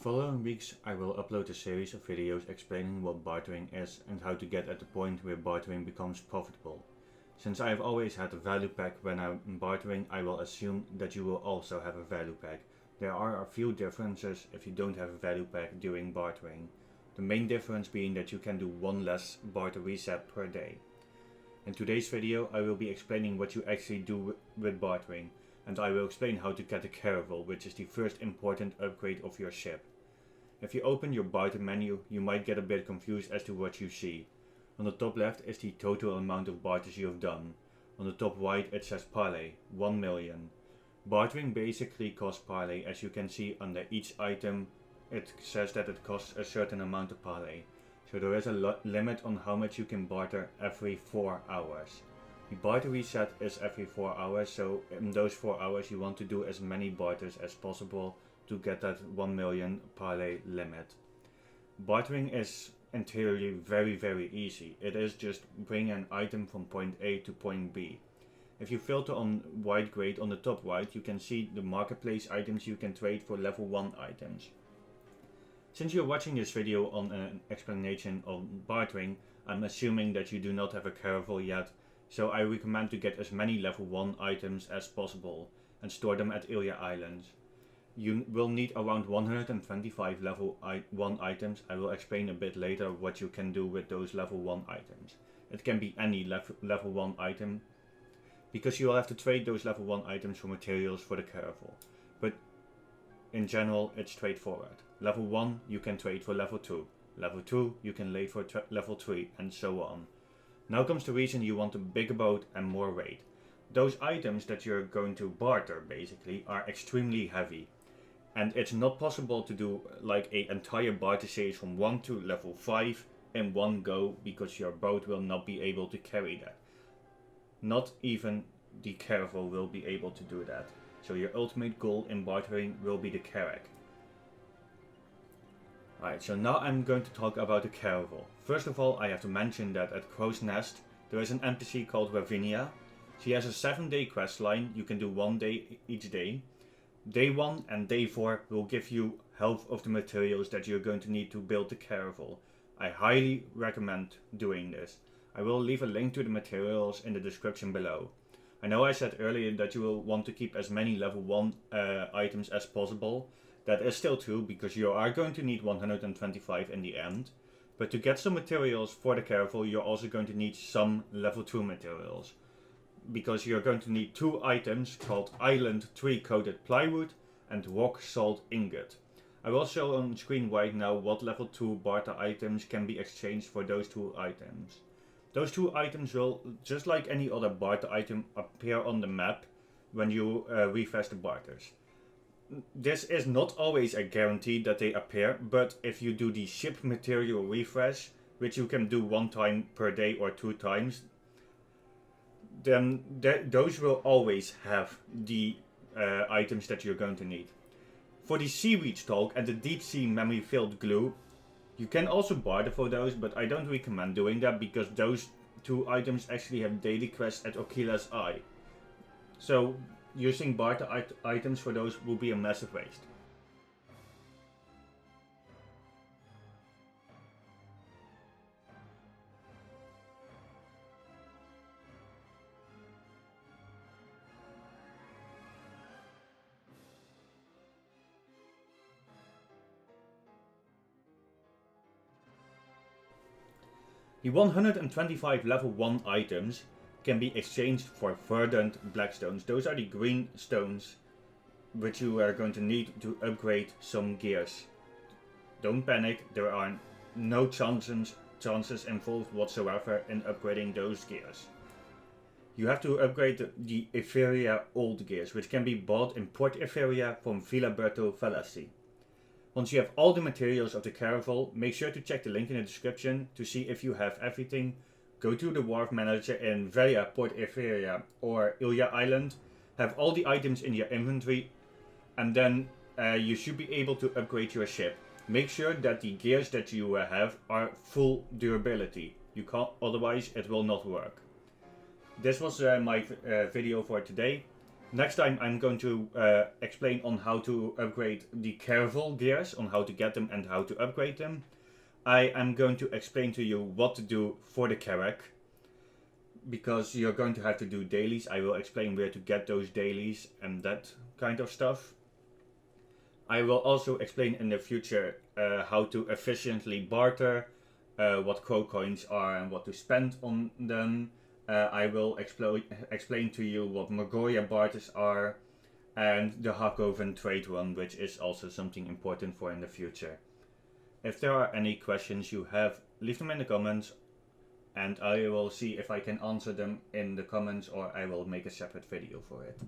following weeks I will upload a series of videos explaining what bartering is and how to get at the point where bartering becomes profitable. Since I have always had a value pack when I'm bartering, I will assume that you will also have a value pack. There are a few differences if you don't have a value pack during bartering. The main difference being that you can do one less barter reset per day. In today's video I will be explaining what you actually do with bartering, and I will explain how to get a caravel, which is the first important upgrade of your ship. If you open your barter menu, you might get a bit confused as to what you see. On the top left is the total amount of barters you have done. On the top right it says parlay, 1 million. Bartering basically costs parlay. As you can see under each item it says that it costs a certain amount of parlay. So there is a limit on how much you can barter every 4 hours. The barter reset is every 4 hours, so in those 4 hours you want to do as many barters as possible to get that 1 million parlay limit. Bartering is entirely very easy. It is just bring an item from point A to point B. If you filter on wide grade on the top right, you can see the marketplace items you can trade for level 1 items. Since you're watching this video on an explanation of bartering, I'm assuming that you do not have a caravel yet, so I recommend to get as many level 1 items as possible and store them at Ilya Islands. You will need around 125 level 1 items. I will explain a bit later what you can do with those level 1 items. It can be any level 1 item, because you will have to trade those level 1 items for materials for the caravel. But in general it's straightforward. Level 1 you can trade for level 2. Level 2 you can trade for level 3 and so on. Now comes the reason you want a bigger boat and more weight. Those items that you're going to barter basically are extremely heavy. And it's not possible to do like an entire barter series from 1 to level 5 in one go, because your boat will not be able to carry that. Not even the caravel will be able to do that. So your ultimate goal in bartering will be the carrack. Alright, so now I'm going to talk about the caravel. First of all, I have to mention that at Crow's Nest there is an NPC called Ravinia. She has a 7-day quest line. You can do 1 day each day. Day 1 and day 4 will give you half of the materials that you're going to need to build the caravel. I highly recommend doing this. I will leave a link to the materials in the description below. I know I said earlier that you will want to keep as many level 1 items as possible. That is still true, because you are going to need 125 in the end. But to get some materials for the caravel, you're also going to need some level 2 materials. Because you're going to need 2 items called Island Tree Coated Plywood and Rock Salt Ingot. I will show on screen right now what level 2 barter items can be exchanged for those 2 items. Those 2 items will, just like any other barter item, appear on the map when you refresh the barters. This is not always a guarantee that they appear, but if you do the ship material refresh, which you can do 1 time per day or 2 times, then those will always have the items that you're going to need. For the seaweed stalk and the deep sea memory filled glue, you can also barter for those, but I don't recommend doing that, because those 2 items actually have daily quests at Okila's Eye. So using barter items for those will be a massive waste. The 125 level 1 items can be exchanged for verdant black stones. Those are the green stones which you are going to need to upgrade some gears. Don't panic, there are no chances involved whatsoever in upgrading those gears. You have to upgrade the Etheria old gears, which can be bought in Port Etheria from Villaberto Fallacy. Once you have all the materials of the caravel, make sure to check the link in the description to see if you have everything. Go to the wharf manager in Velia, Port Etheria or Ilya Island, have all the items in your inventory, and then you should be able to upgrade your ship. Make sure that the gears that you have are full durability. You can't, otherwise it will not work. This was my video for today. Next time I'm going to explain on how to upgrade the Caravel gears, on how to get them and how to upgrade them. I am going to explain to you what to do for the Carrack, because you're going to have to do dailies. I will explain where to get those dailies and that kind of stuff. I will also explain in the future how to efficiently barter, what crow coins are and what to spend on them. I will explain to you what Magoya barters are, and the Hakoven trade run, which is also something important for in the future. If there are any questions you have, leave them in the comments, and I will see if I can answer them in the comments, or I will make a separate video for it.